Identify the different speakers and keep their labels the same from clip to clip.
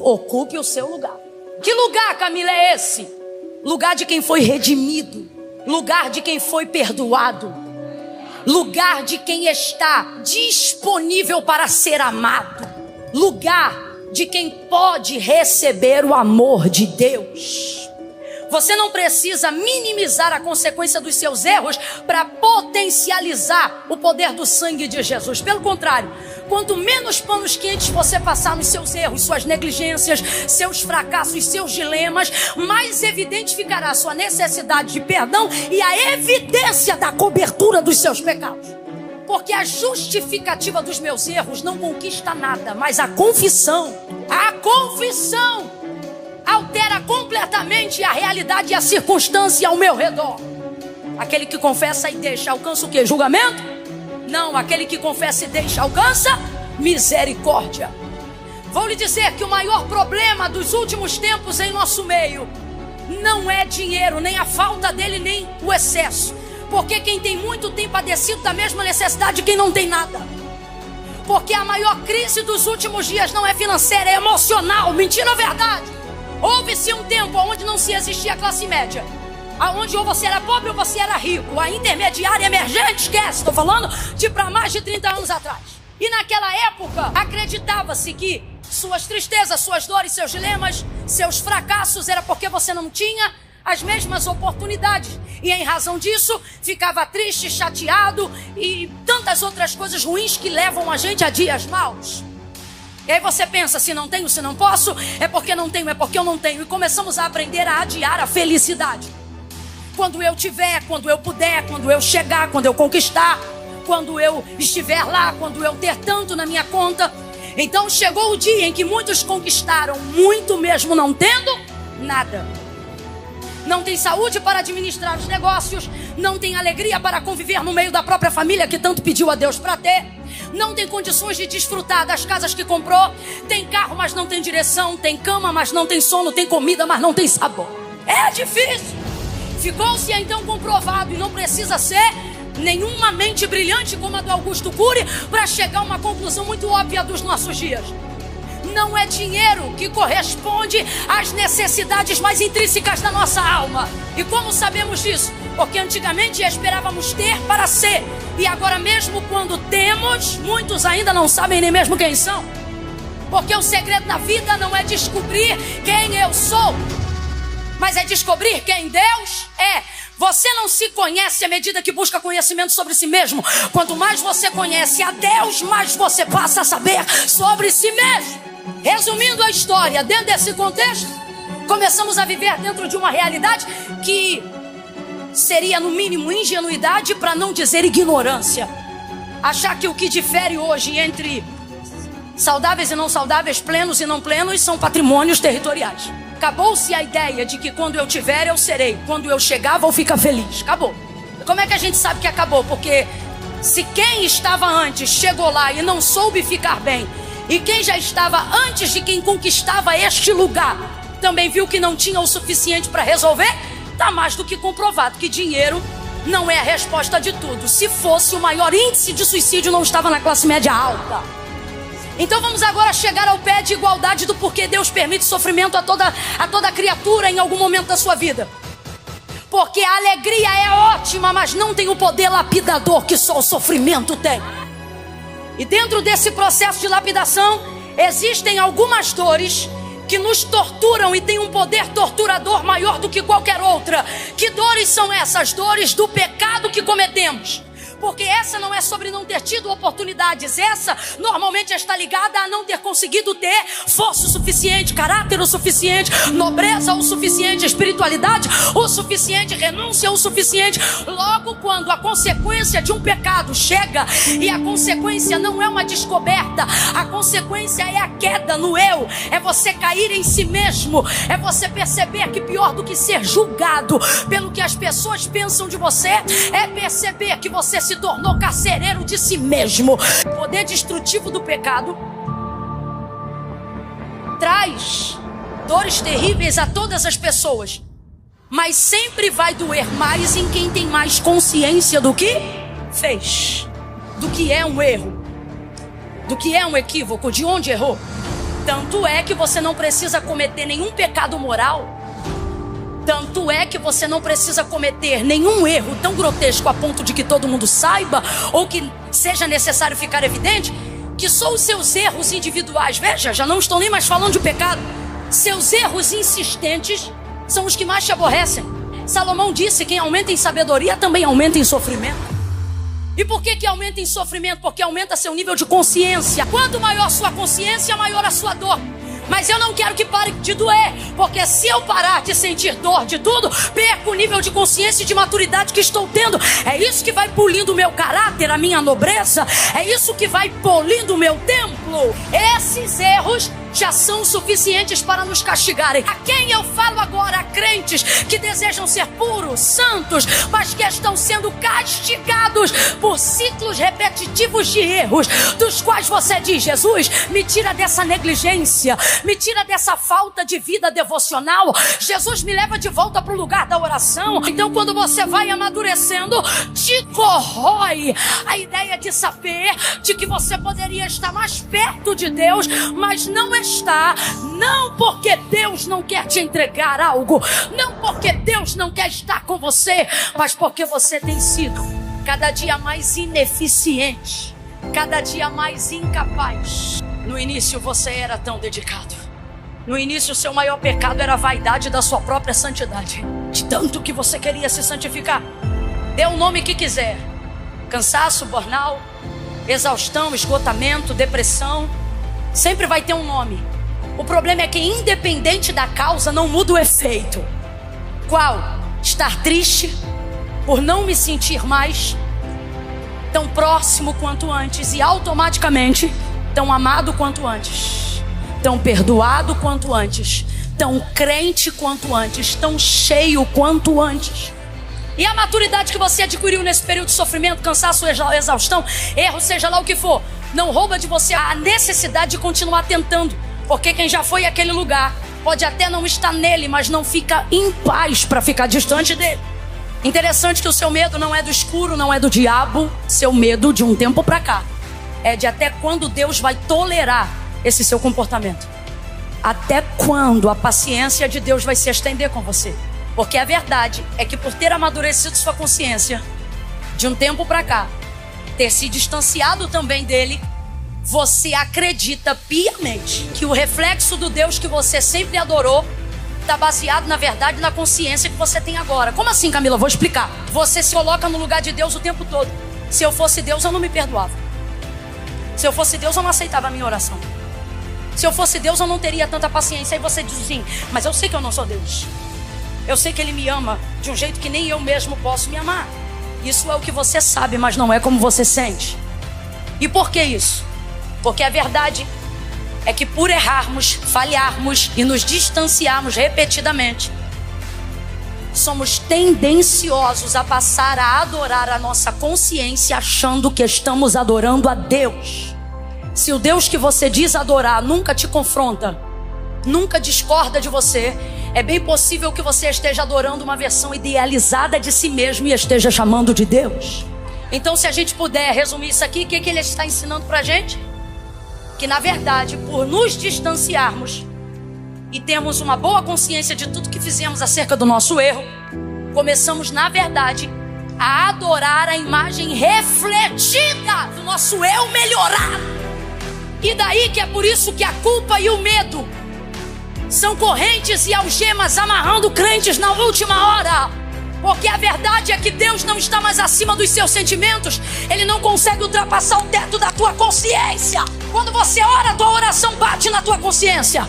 Speaker 1: Ocupe o seu lugar. Que lugar, Camila, é esse? Lugar de quem foi redimido. Lugar de quem foi perdoado. Lugar de quem está disponível para ser amado. Lugar de quem pode receber o amor de Deus. Você não precisa minimizar a consequência dos seus erros para potencializar o poder do sangue de Jesus. Pelo contrário, quanto menos panos quentes você passar nos seus erros, suas negligências, seus fracassos, seus dilemas, mais evidente ficará a sua necessidade de perdão e a evidência da cobertura dos seus pecados. Porque a justificativa dos meus erros não conquista nada, mas a confissão altera completamente a realidade e a circunstância ao meu redor. Aquele que confessa e deixa alcança o quê? Julgamento? Não, aquele que confessa e deixa alcança misericórdia. Vou lhe dizer que o maior problema dos últimos tempos em nosso meio não é dinheiro, nem a falta dele, nem o excesso. Porque quem tem muito tem padecido da mesma necessidade de quem não tem nada. Porque a maior crise dos últimos dias não é financeira, é emocional. Mentira ou verdade? Houve-se um tempo onde não se existia classe média, onde ou você era pobre ou você era rico. A intermediária emergente, esquece, estou falando de para mais de 30 anos atrás. E naquela época acreditava-se que suas tristezas, suas dores, seus dilemas, seus fracassos era porque você não tinha as mesmas oportunidades. E em razão disso ficava triste, chateado e tantas outras coisas ruins que levam a gente a dias maus. E aí você pensa, se não tenho, se não posso, é porque não tenho, é porque eu não tenho. E começamos a aprender a adiar a felicidade. Quando eu tiver, quando eu puder, quando eu chegar, quando eu conquistar, quando eu estiver lá, quando eu ter tanto na minha conta. Então chegou o dia em que muitos conquistaram muito mesmo não tendo nada. Não tem saúde para administrar os negócios, não tem alegria para conviver no meio da própria família que tanto pediu a Deus para ter. Não tem condições de desfrutar das casas que comprou. Tem carro, mas não tem direção. Tem cama, mas não tem sono. Tem comida, mas não tem sabor. É difícil. Ficou-se então comprovado. E não precisa ser nenhuma mente brilhante como a do Augusto Cury para chegar a uma conclusão muito óbvia dos nossos dias. Não é dinheiro que corresponde às necessidades mais intrínsecas da nossa alma. E como sabemos disso? Porque antigamente esperávamos ter para ser. E agora mesmo quando temos, muitos ainda não sabem nem mesmo quem são. Porque o segredo da vida não é descobrir quem eu sou, mas é descobrir quem Deus é. Você não se conhece à medida que busca conhecimento sobre si mesmo. Quanto mais você conhece a Deus, mais você passa a saber sobre si mesmo. Resumindo a história, dentro desse contexto, começamos a viver dentro de uma realidade que seria no mínimo ingenuidade, para não dizer ignorância. Achar que o que difere hoje entre saudáveis e não saudáveis, plenos e não plenos, são patrimônios territoriais. Acabou-se a ideia de que quando eu tiver eu serei, quando eu chegar vou ficar feliz. Acabou. Como é que a gente sabe que acabou? Porque se quem estava antes chegou lá e não soube ficar bem, e quem já estava antes de quem conquistava este lugar também viu que não tinha o suficiente para resolver, está mais do que comprovado que dinheiro não é a resposta de tudo. Se fosse, o maior índice de suicídio não estava na classe média alta. Então vamos agora chegar ao pé de igualdade do porquê Deus permite sofrimento a toda criatura em algum momento da sua vida. Porque a alegria é ótima, mas não tem o poder lapidador que só o sofrimento tem. E dentro desse processo de lapidação, existem algumas dores que nos torturam e tem um poder torturador maior do que qualquer outra. Que dores são essas? Dores do pecado que cometemos. Porque essa não é sobre não ter tido oportunidades. Essa normalmente está ligada a não ter conseguido ter força o suficiente, caráter o suficiente, nobreza o suficiente, espiritualidade o suficiente, renúncia o suficiente. Logo, quando a consequência de um pecado chega, e a consequência não é uma descoberta, a consequência é a queda no eu, é você cair em si mesmo, é você perceber que pior do que ser julgado pelo que as pessoas pensam de você, é perceber que você se tornou carcereiro de si mesmo. O poder destrutivo do pecado traz dores terríveis a todas as pessoas, mas sempre vai doer mais em quem tem mais consciência do que fez, do que é um erro, do que é um equívoco, de onde errou. Tanto é que você não precisa cometer nenhum pecado moral. Tanto é que você não precisa cometer nenhum erro tão grotesco a ponto de que todo mundo saiba, ou que seja necessário ficar evidente, que só os seus erros individuais, veja, já não estou nem mais falando de pecado, seus erros insistentes são os que mais te aborrecem. Salomão disse: quem aumenta em sabedoria também aumenta em sofrimento. E por que aumenta em sofrimento? Porque aumenta seu nível de consciência. Quanto maior sua consciência, maior a sua dor. Mas eu não quero que pare de doer, porque se eu parar de sentir dor de tudo, perco o nível de consciência e de maturidade que estou tendo. É isso que vai polindo o meu caráter, a minha nobreza. É isso que vai polindo o meu templo. Esses erros já são suficientes para nos castigarem. A quem eu falo agora? A crentes que desejam ser puros, santos, mas que estão sendo castigados por ciclos repetitivos de erros, dos quais você diz: Jesus, me tira dessa negligência, me tira dessa falta de vida devocional. Jesus, me leva de volta para o lugar da oração. Então, quando você vai amadurecendo, te corrói a ideia de saber de que você poderia estar mais perto de Deus, mas não está. Não porque Deus não quer te entregar algo, não porque Deus não quer estar com você, mas porque você tem sido cada dia mais ineficiente, cada dia mais incapaz. No início você era tão dedicado. No início o seu maior pecado era a vaidade da sua própria santidade. De tanto que você queria se santificar. Dê o nome que quiser: cansaço, burnout, exaustão, esgotamento, depressão. Sempre vai ter um nome. O problema é que, independente da causa, não muda o efeito. Qual? Estar triste por não me sentir mais tão próximo quanto antes, e automaticamente tão amado quanto antes, tão perdoado quanto antes, tão crente quanto antes, tão cheio quanto antes. E a maturidade que você adquiriu nesse período de sofrimento, cansaço, exaustão, erro, seja lá o que for, não rouba de você a necessidade de continuar tentando. Porque quem já foi àquele lugar pode até não estar nele, mas não fica em paz para ficar distante dele. Interessante que o seu medo não é do escuro, não é do diabo. Seu medo, de um tempo para cá, é de até quando Deus vai tolerar esse seu comportamento. Até quando a paciência de Deus vai se estender com você. Porque a verdade é que, por ter amadurecido sua consciência de um tempo para cá, ter se distanciado também dele, você acredita piamente que o reflexo do Deus que você sempre adorou está baseado, na verdade, na consciência que você tem agora. Como assim, Camila? Vou explicar. Você se coloca no lugar de Deus o tempo todo. Se eu fosse Deus, eu não me perdoava. Se eu fosse Deus, eu não aceitava a minha oração. Se eu fosse Deus, eu não teria tanta paciência. Aí você diz assim: mas eu sei que eu não sou Deus. Eu sei que Ele me ama de um jeito que nem eu mesmo posso me amar. Isso é o que você sabe, mas não é como você sente. E por que isso? Porque a verdade é que, por errarmos, falharmos e nos distanciarmos repetidamente, somos tendenciosos a passar a adorar a nossa consciência achando que estamos adorando a Deus. Se o Deus que você diz adorar nunca te confronta, nunca discorda de você, é bem possível que você esteja adorando uma versão idealizada de si mesmo e esteja chamando de Deus. Então, se a gente puder resumir isso aqui, o que ele está ensinando pra gente? Que, na verdade, por nos distanciarmos e termos uma boa consciência de tudo que fizemos acerca do nosso erro, começamos, na verdade, a adorar a imagem refletida do nosso eu melhorado. E daí que é por isso que a culpa e o medo são correntes e algemas amarrando crentes na última hora. Porque a verdade é que Deus não está mais acima dos seus sentimentos. Ele não consegue ultrapassar o teto da tua consciência. Quando você ora, a tua oração bate na tua consciência.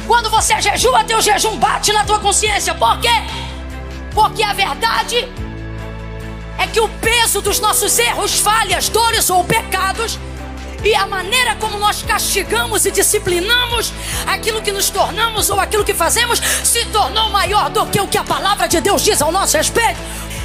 Speaker 1: Quando você jejua, teu jejum bate na tua consciência. Por quê? Porque a verdade é que o peso dos nossos erros, falhas, dores ou pecados, e a maneira como nós castigamos e disciplinamos aquilo que nos tornamos ou aquilo que fazemos, se tornou maior do que o que a palavra de Deus diz ao nosso respeito.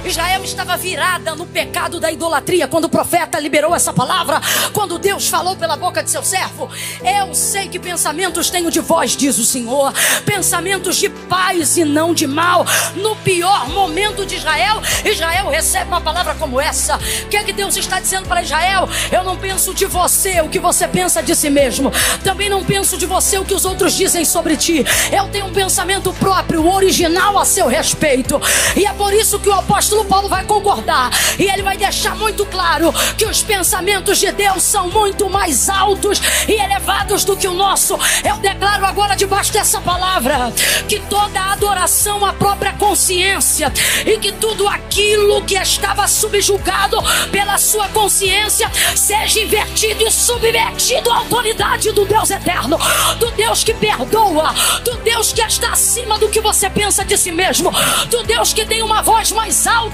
Speaker 1: Israel estava virada no pecado da idolatria. Quando o profeta liberou essa palavra, quando Deus falou pela boca de seu servo: eu sei que pensamentos tenho de vós, diz o Senhor, pensamentos de paz e não de mal. No pior momento de Israel, Israel recebe uma palavra como essa. O que é que Deus está dizendo para Israel? Eu não penso de você o que você pensa de si mesmo, também não penso de você o que os outros dizem sobre ti. Eu tenho um pensamento próprio, original a seu respeito. E é por isso que o apóstolo Paulo vai concordar, e ele vai deixar muito claro que os pensamentos de Deus são muito mais altos e elevados do que o nosso. Eu declaro agora, debaixo dessa palavra, que toda adoração à própria consciência, e que tudo aquilo que estava subjugado pela sua consciência seja invertido e subvertido à autoridade do Deus eterno, do Deus que perdoa, do Deus que está acima do que você pensa de si mesmo, do Deus que tem uma voz mais alta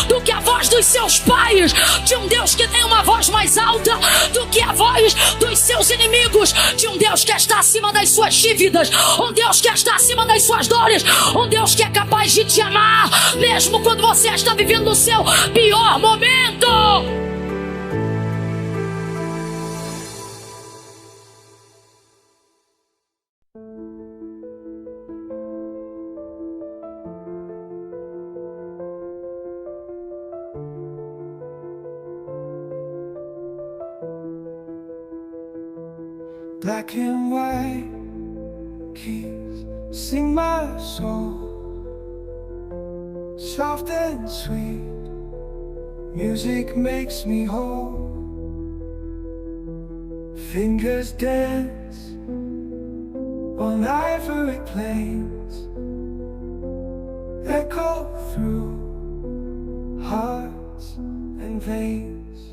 Speaker 1: do que a voz dos seus pais, de um Deus que tem uma voz mais alta do que a voz dos seus inimigos, de um Deus que está acima das suas dívidas, um Deus que está acima das suas dores, um Deus que é capaz de te amar mesmo quando você está vivendo o seu pior momento.
Speaker 2: Black and white keys sing my soul, soft and sweet music makes me whole. Fingers dance on ivory plains, echo through hearts and veins.